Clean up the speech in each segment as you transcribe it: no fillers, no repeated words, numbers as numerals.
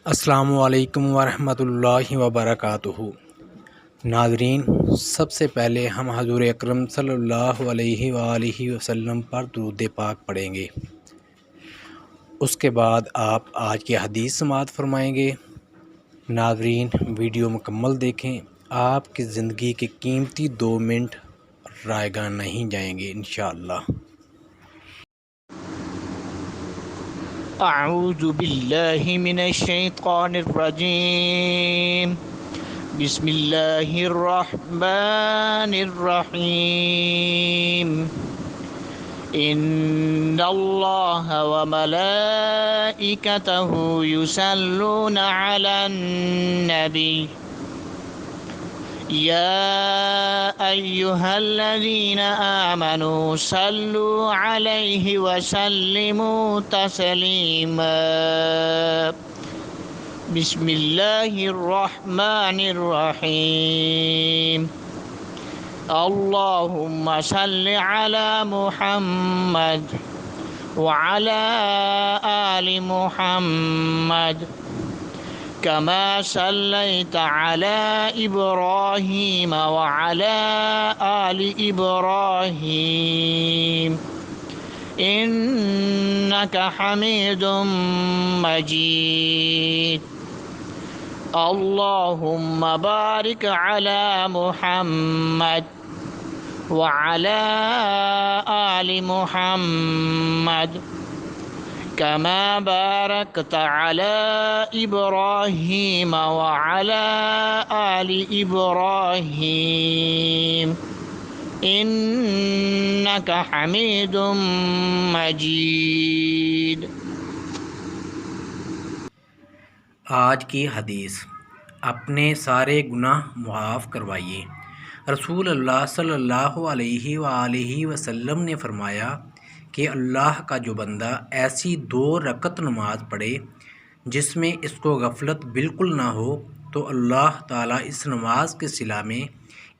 अस्सलामु अलैकुम वरहमतुल्लाहि वबरकातुहू। नाज़रीन, सबसे पहले हम हज़ूर अकरम सल्लल्लाहु अलैहि वसल्लम पर दुरूद पाक पढ़ेंगे। उसके बाद आप आज की हदीस समाअत फरमाएंगे। नाज़रीन, वीडियो मुकम्मल देखें, आपकी ज़िंदगी के कीमती 2 मिनट रायगा नहीं जाएंगे इंशाअल्लाह। अऊज़ु बिल्लाहि मिनश शैतानिर रजीम। बिस्मिल्लाहिर रहमानिर रहीम। इन्नल्लाह व मलाइकतहु युसल्लूना अलन नबी या अय्युहल्लज़ीना आमनू सल्लु अलैहि वसल्लिमू तस्लीमा। बिस्मिल्लाहिर्रहमानिर्रहीम। अल्लाहुम्मा सल्लि अला मुहम्मद व अला आलि मुहम्मद कमा सल्लैता अला इब्राहीम व अला आलि इब्राहीम इन्नका हमीदुम मजीद। अल्लाहुम्मा बारिक अला मुहम्मद व अला आलि मुहम्मद कमा बारकता अला इब्राहीम व अला आलि इब्राहीम इन्नका हमीदुम मजीद। आज की हदीस, अपने सारे गुनाह मुआफ़ करवाइए। रसूल अल्लाह सल्लल्लाहु अलैहि वसल्लम ने फरमाया कि अल्लाह का जो बंदा ऐसी 2 रकत नमाज पढ़े जिसमें इसको गफलत बिल्कुल ना हो, तो अल्लाह ताला इस नमाज के सिला में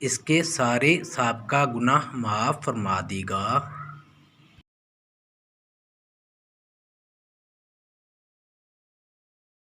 इसके सारे साबका गुनाह माफ़ फरमा देगा।